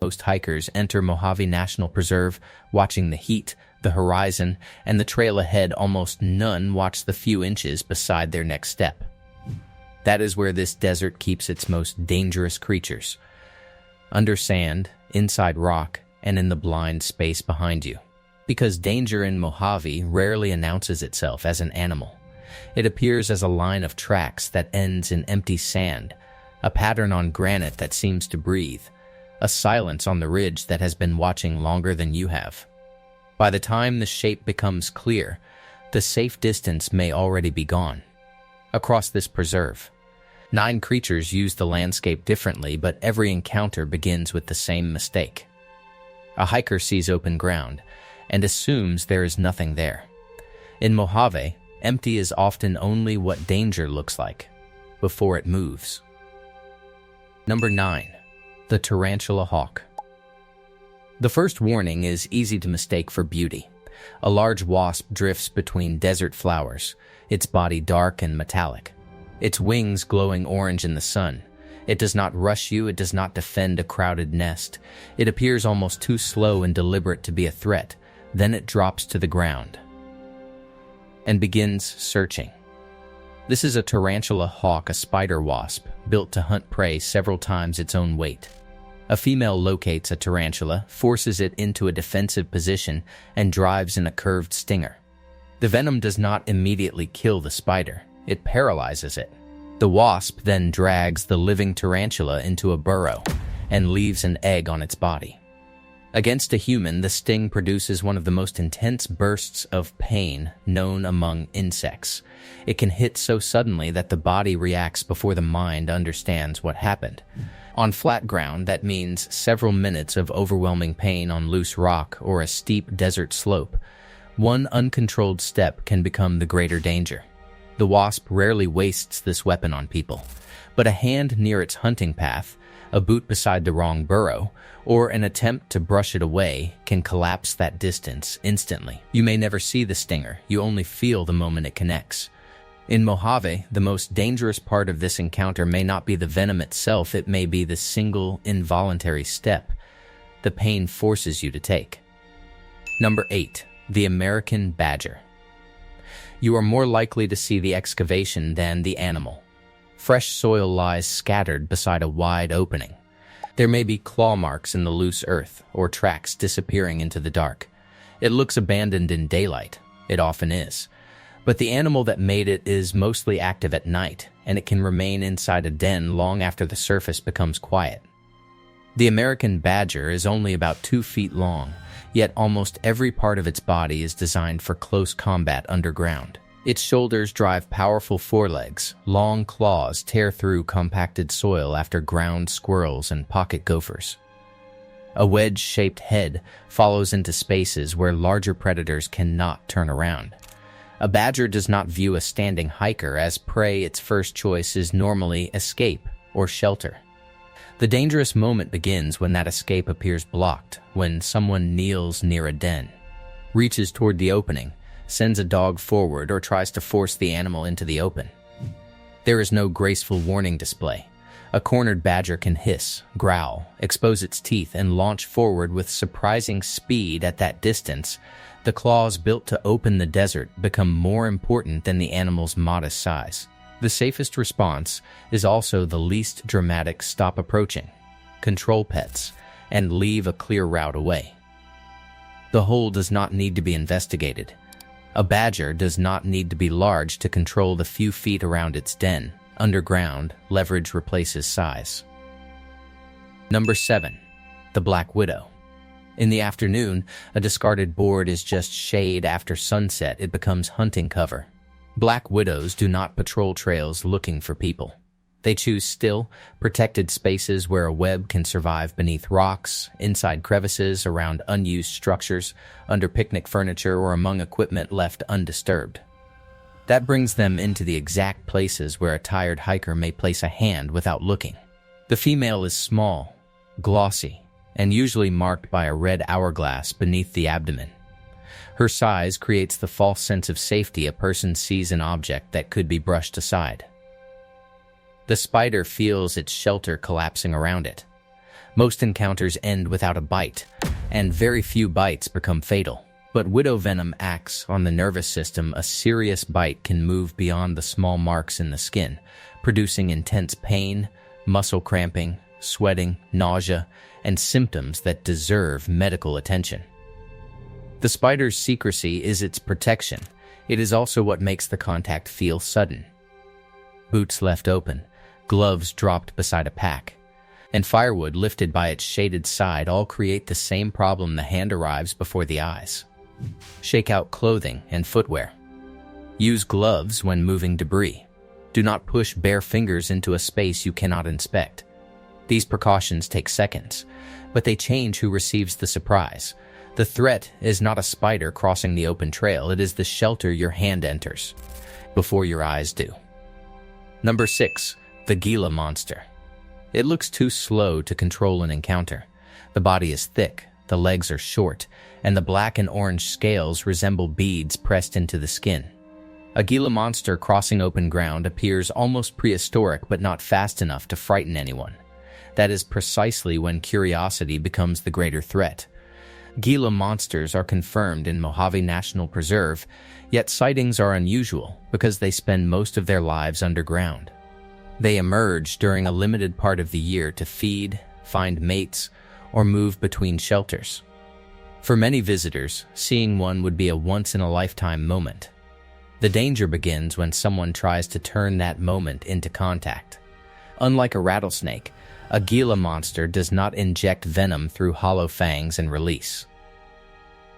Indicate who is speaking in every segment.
Speaker 1: Most hikers enter Mojave National Preserve, watching the heat, the horizon, and the trail ahead. Almost none watch the few inches beside their next step. That is where this desert keeps its most dangerous creatures. Under sand, inside rock, and in the blind space behind you. Because danger in Mojave rarely announces itself as an animal. It appears as a line of tracks that ends in empty sand, a pattern on granite that seems to breathe, a silence on the ridge that has been watching longer than you have. By the time the shape becomes clear, the safe distance may already be gone. Across this preserve, 9 creatures use the landscape differently, but every encounter begins with the same mistake. A hiker sees open ground and assumes there is nothing there. In Mojave, empty is often only what danger looks like, before it moves. Number 9. The tarantula hawk. The first warning is easy to mistake for beauty. A large wasp drifts between desert flowers, its body dark and metallic, its wings glowing orange in the sun. It does not rush you, it does not defend a crowded nest. It appears almost too slow and deliberate to be a threat. Then it drops to the ground and begins searching. This is a tarantula hawk, a spider wasp, built to hunt prey several times its own weight. A female locates a tarantula, forces it into a defensive position, and drives in a curved stinger. The venom does not immediately kill the spider, it paralyzes it. The wasp then drags the living tarantula into a burrow and leaves an egg on its body. Against a human, the sting produces one of the most intense bursts of pain known among insects. It can hit so suddenly that the body reacts before the mind understands what happened. On flat ground, that means several minutes of overwhelming pain on loose rock or a steep desert slope. One uncontrolled step can become the greater danger. The wasp rarely wastes this weapon on people, but a hand near its hunting path, a boot beside the wrong burrow, or an attempt to brush it away can collapse that distance instantly. You may never see the stinger, you only feel the moment it connects. In Mojave, the most dangerous part of this encounter may not be the venom itself, it may be the single involuntary step the pain forces you to take. Number 8. The American badger. You are more likely to see the excavation than the animal. Fresh soil lies scattered beside a wide opening. There may be claw marks in the loose earth or tracks disappearing into the dark. It looks abandoned in daylight. It often is. But the animal that made it is mostly active at night, and it can remain inside a den long after the surface becomes quiet. The American badger is only about 2 feet long, yet almost every part of its body is designed for close combat underground. Its shoulders drive powerful forelegs, long claws tear through compacted soil after ground squirrels and pocket gophers. A wedge-shaped head follows into spaces where larger predators cannot turn around. A badger does not view a standing hiker as prey. Its first choice is normally escape or shelter. The dangerous moment begins when that escape appears blocked, when someone kneels near a den, reaches toward the opening, sends a dog forward, or tries to force the animal into the open. There is no graceful warning display. A cornered badger can hiss, growl, expose its teeth, and launch forward with surprising speed. At that distance, the claws built to open the desert become more important than the animal's modest size. The safest response is also the least dramatic: stop approaching, control pets, and leave a clear route away. The hole does not need to be investigated. A badger does not need to be large to control the few feet around its den. Underground, leverage replaces size. Number 7. The black widow. In the afternoon, a discarded board is just shade. After sunset, it becomes hunting cover. Black widows do not patrol trails looking for people. They choose still, protected spaces where a web can survive beneath rocks, inside crevices, around unused structures, under picnic furniture, or among equipment left undisturbed. That brings them into the exact places where a tired hiker may place a hand without looking. The female is small, glossy, and usually marked by a red hourglass beneath the abdomen. Her size creates the false sense of safety. A person sees an object that could be brushed aside. The spider feels its shelter collapsing around it. Most encounters end without a bite, and very few bites become fatal. But widow venom acts on the nervous system. A serious bite can move beyond the small marks in the skin, producing intense pain, muscle cramping, sweating, nausea, and symptoms that deserve medical attention. The spider's secrecy is its protection. It is also what makes the contact feel sudden. Boots left open, gloves dropped beside a pack, and firewood lifted by its shaded side all create the same problem. The hand arrives before the eyes. Shake out clothing and footwear. Use gloves when moving debris. Do not push bare fingers into a space you cannot inspect. These precautions take seconds, but they change who receives the surprise. The threat is not a spider crossing the open trail, it is the shelter your hand enters, before your eyes do. Number 6. The Gila monster. It looks too slow to control an encounter. The body is thick, the legs are short, and the black and orange scales resemble beads pressed into the skin. A Gila monster crossing open ground appears almost prehistoric but not fast enough to frighten anyone. That is precisely when curiosity becomes the greater threat. Gila monsters are confirmed in Mojave National Preserve, yet sightings are unusual because they spend most of their lives underground. They emerge during a limited part of the year to feed, find mates, or move between shelters. For many visitors, seeing one would be a once-in-a-lifetime moment. The danger begins when someone tries to turn that moment into contact. Unlike a rattlesnake, a Gila monster does not inject venom through hollow fangs and release.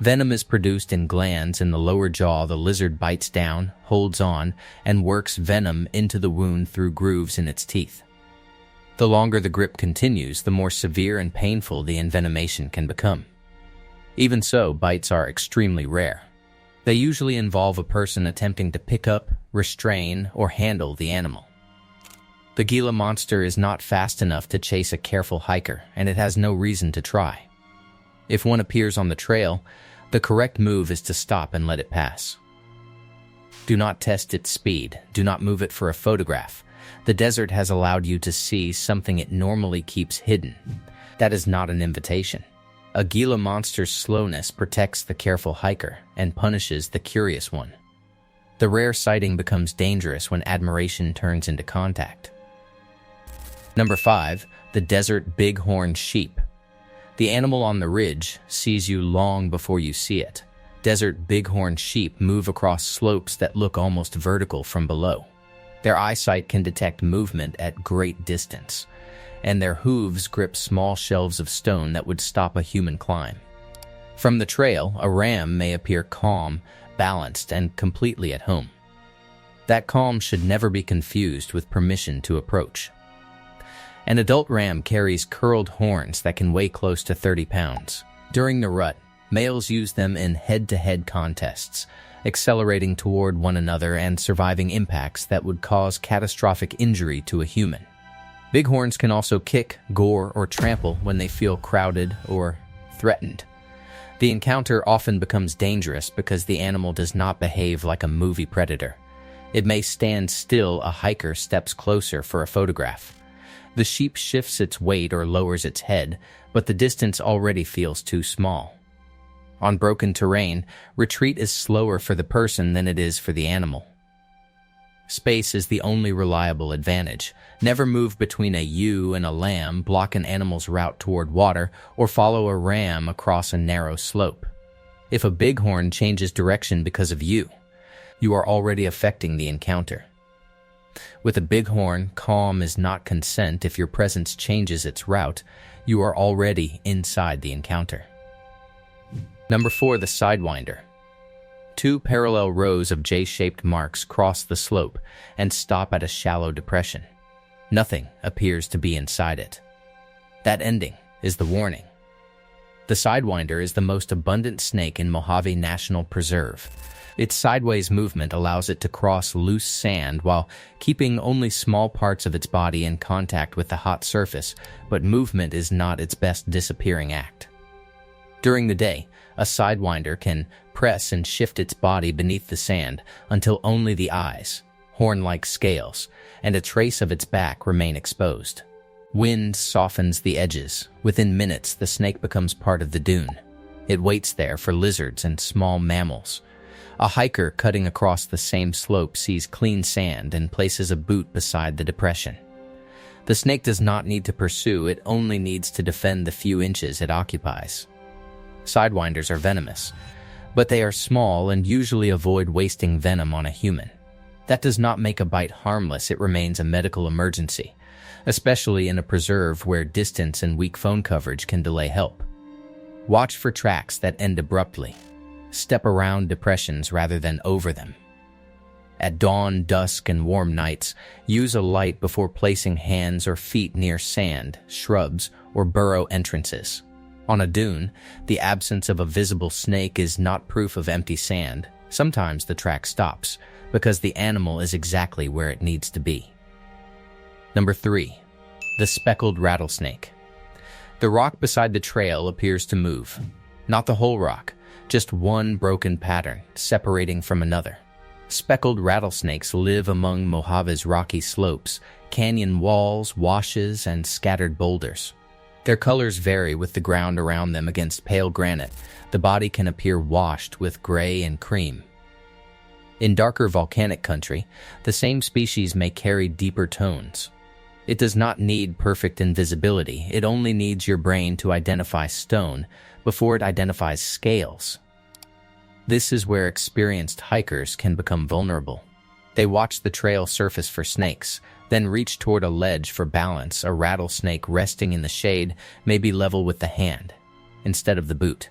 Speaker 1: Venom is produced in glands in the lower jaw. The lizard bites down, holds on, and works venom into the wound through grooves in its teeth. The longer the grip continues, the more severe and painful the envenomation can become. Even so, bites are extremely rare. They usually involve a person attempting to pick up, restrain, or handle the animal. The Gila monster is not fast enough to chase a careful hiker, and it has no reason to try. If one appears on the trail, the correct move is to stop and let it pass. Do not test its speed. Do not move it for a photograph. The desert has allowed you to see something it normally keeps hidden. That is not an invitation. A Gila monster's slowness protects the careful hiker and punishes the curious one. The rare sighting becomes dangerous when admiration turns into contact. Number 5. The desert bighorn sheep. The animal on the ridge sees you long before you see it. Desert bighorn sheep move across slopes that look almost vertical from below. Their eyesight can detect movement at great distance, and their hooves grip small shelves of stone that would stop a human climb. From the trail, a ram may appear calm, balanced, and completely at home. That calm should never be confused with permission to approach. An adult ram carries curled horns that can weigh close to 30 pounds. During the rut, males use them in head-to-head contests, accelerating toward one another and surviving impacts that would cause catastrophic injury to a human. Bighorns can also kick, gore, or trample when they feel crowded or threatened. The encounter often becomes dangerous because the animal does not behave like a movie predator. It may stand still a hiker steps closer for a photograph. The sheep shifts its weight or lowers its head, but the distance already feels too small. On broken terrain, retreat is slower for the person than it is for the animal. Space is the only reliable advantage. Never move between a ewe and a lamb, block an animal's route toward water, or follow a ram across a narrow slope. If a bighorn changes direction because of you, you are already affecting the encounter. With a bighorn, calm is not consent. If your presence changes its route, you are already inside the encounter. Number 4. The Sidewinder. 2 parallel rows of J-shaped marks cross the slope and stop at a shallow depression. Nothing appears to be inside it. That ending is the warning. The Sidewinder is the most abundant snake in Mojave National Preserve. Its sideways movement allows it to cross loose sand while keeping only small parts of its body in contact with the hot surface, but movement is not its best disappearing act. During the day, a sidewinder can press and shift its body beneath the sand until only the eyes, horn-like scales, and a trace of its back remain exposed. Wind softens the edges. Within minutes, the snake becomes part of the dune. It waits there for lizards and small mammals. A hiker cutting across the same slope sees clean sand and places a boot beside the depression. The snake does not need to pursue, it only needs to defend the few inches it occupies. Sidewinders are venomous, but they are small and usually avoid wasting venom on a human. That does not make a bite harmless, it remains a medical emergency, especially in a preserve where distance and weak phone coverage can delay help. Watch for tracks that end abruptly. Step around depressions rather than over them. At dawn, dusk, and warm nights, use a light before placing hands or feet near sand, shrubs, or burrow entrances. On a dune, the absence of a visible snake is not proof of empty sand. Sometimes the track stops, because the animal is exactly where it needs to be. Number 3. The speckled rattlesnake. The rock beside the trail appears to move. Not the whole rock, just one broken pattern, separating from another. Speckled rattlesnakes live among Mojave's rocky slopes, canyon walls, washes, and scattered boulders. Their colors vary with the ground around them. Against pale granite, the body can appear washed with gray and cream. In darker volcanic country, the same species may carry deeper tones. It does not need perfect invisibility, it only needs your brain to identify stone before it identifies scales. This is where experienced hikers can become vulnerable. They watch the trail surface for snakes, then reach toward a ledge for balance. A rattlesnake resting in the shade may be level with the hand, instead of the boot.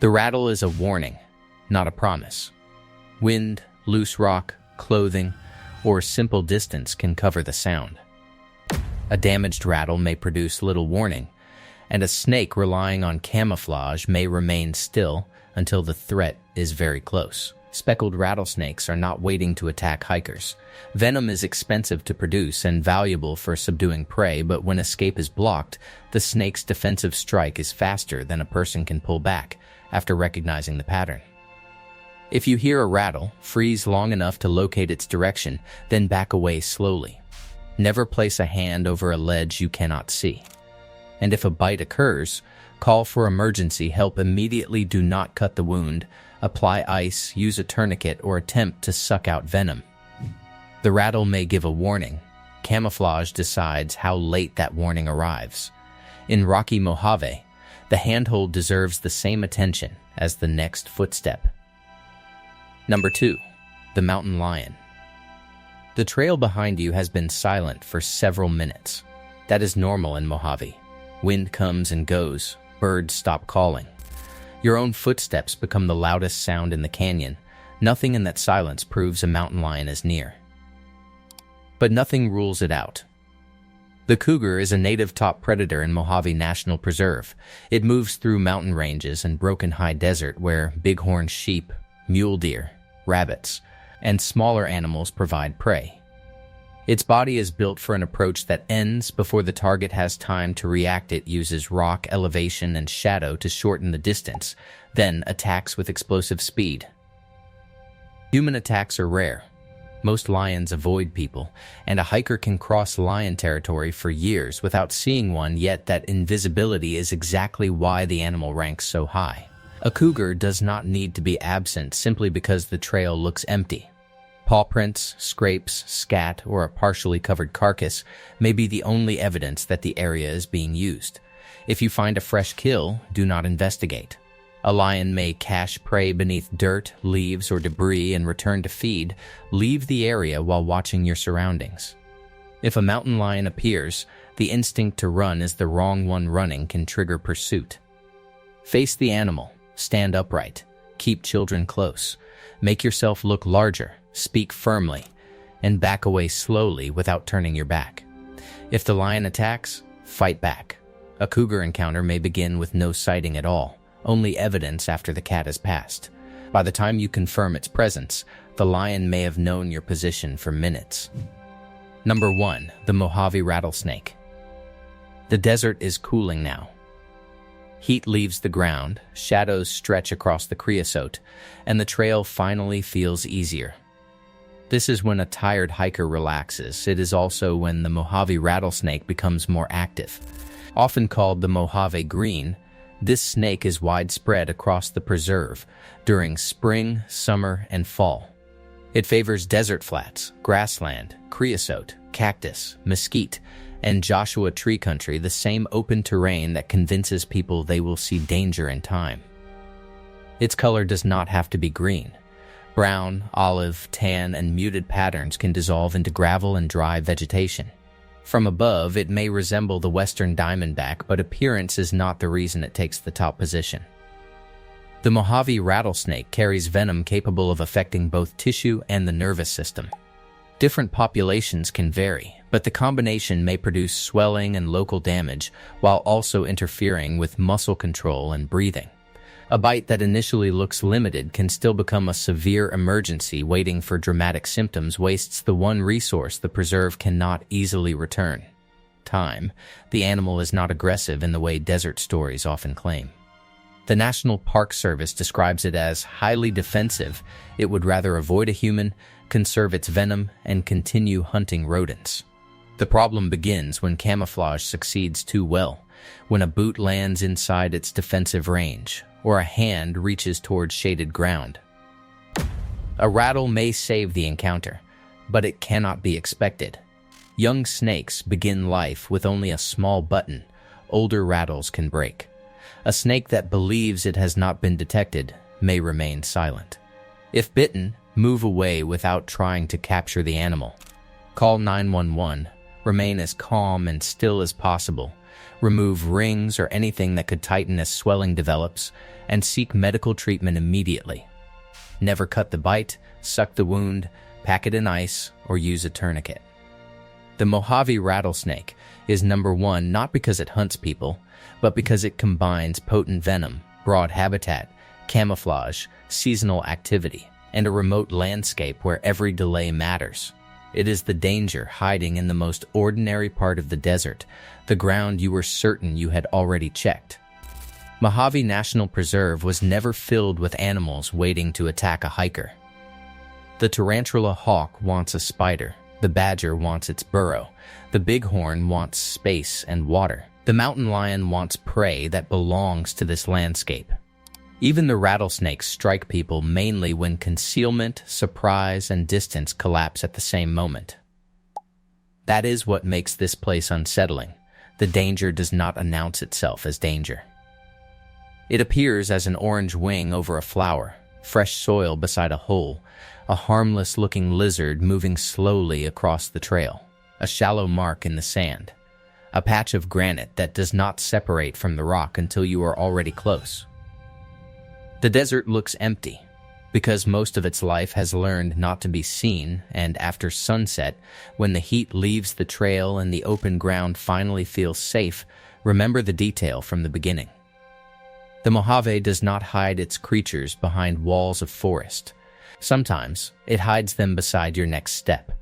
Speaker 1: The rattle is a warning, not a promise. Wind, loose rock, clothing, or simple distance can cover the sound. A damaged rattle may produce little warning, and a snake relying on camouflage may remain still until the threat is very close. Speckled rattlesnakes are not waiting to attack hikers. Venom is expensive to produce and valuable for subduing prey, but when escape is blocked, the snake's defensive strike is faster than a person can pull back after recognizing the pattern. If you hear a rattle, freeze long enough to locate its direction, then back away slowly. Never place a hand over a ledge you cannot see. And if a bite occurs, call for emergency help immediately. Do not cut the wound, apply ice, use a tourniquet, or attempt to suck out venom. The rattle may give a warning. Camouflage decides how late that warning arrives. In rocky Mojave, the handhold deserves the same attention as the next footstep. Number 2. The mountain lion. The trail behind you has been silent for several minutes. That is normal in Mojave. Wind comes and goes, birds stop calling. Your own footsteps become the loudest sound in the canyon. Nothing in that silence proves a mountain lion is near. But nothing rules it out. The cougar is a native top predator in Mojave National Preserve. It moves through mountain ranges and broken high desert where bighorn sheep, mule deer, rabbits, and smaller animals provide prey. Its body is built for an approach that ends before the target has time to react. It uses rock, elevation, and shadow to shorten the distance, then attacks with explosive speed. Human attacks are rare. Most lions avoid people, and a hiker can cross lion territory for years without seeing one, yet that invisibility is exactly why the animal ranks so high. A cougar does not need to be absent simply because the trail looks empty. Paw prints, scrapes, scat, or a partially covered carcass may be the only evidence that the area is being used. If you find a fresh kill, do not investigate. A lion may cache prey beneath dirt, leaves, or debris and return to feed. Leave the area while watching your surroundings. If a mountain lion appears, the instinct to run as the wrong one running can trigger pursuit. Face the animal, stand upright, keep children close, make yourself look larger, speak firmly, and back away slowly without turning your back. If the lion attacks, fight back. A cougar encounter may begin with no sighting at all, only evidence after the cat has passed. By the time you confirm its presence, the lion may have known your position for minutes. Number 1. The Mojave rattlesnake. The desert is cooling now. Heat leaves the ground, shadows stretch across the creosote, and the trail finally feels easier. This is when a tired hiker relaxes. It is also when the Mojave rattlesnake becomes more active. Often called the Mojave green, this snake is widespread across the preserve during spring, summer, and fall. It favors desert flats, grassland, creosote, cactus, mesquite, and Joshua tree country, the same open terrain that convinces people they will see danger in time. Its color does not have to be green. Brown, olive, tan, and muted patterns can dissolve into gravel and dry vegetation. From above, it may resemble the western diamondback, but appearance is not the reason it takes the top position. The Mojave rattlesnake carries venom capable of affecting both tissue and the nervous system. Different populations can vary, but the combination may produce swelling and local damage while also interfering with muscle control and breathing. A bite that initially looks limited can still become a severe emergency. Waiting for dramatic symptoms wastes the one resource the preserve cannot easily return: time. The animal is not aggressive in the way desert stories often claim. The National Park Service describes it as highly defensive. It would rather avoid a human, conserve its venom, and continue hunting rodents. The problem begins when camouflage succeeds too well, when a boot lands inside its defensive range, or a hand reaches towards shaded ground. A rattle may save the encounter, but it cannot be expected. Young snakes begin life with only a small button. Older rattles can break. A snake that believes it has not been detected may remain silent. If bitten, move away without trying to capture the animal. Call 911. Remain as calm and still as possible. Remove rings or anything that could tighten as swelling develops, and seek medical treatment immediately. Never cut the bite, suck the wound, pack it in ice, or use a tourniquet. The Mojave rattlesnake is number one not because it hunts people, but because it combines potent venom, broad habitat, camouflage, seasonal activity, and a remote landscape where every delay matters. It is the danger hiding in the most ordinary part of the desert, the ground you were certain you had already checked. Mojave National Preserve was never filled with animals waiting to attack a hiker. The tarantula hawk wants a spider. The badger wants its burrow. The bighorn wants space and water. The mountain lion wants prey that belongs to this landscape. Even the rattlesnakes strike people mainly when concealment, surprise, and distance collapse at the same moment. That is what makes this place unsettling. The danger does not announce itself as danger. It appears as an orange wing over a flower, fresh soil beside a hole, a harmless-looking lizard moving slowly across the trail, a shallow mark in the sand, a patch of granite that does not separate from the rock until you are already close. The desert looks empty, because most of its life has learned not to be seen, and after sunset, when the heat leaves the trail and the open ground finally feels safe, remember the detail from the beginning. The Mojave does not hide its creatures behind walls of forest. Sometimes, it hides them beside your next step.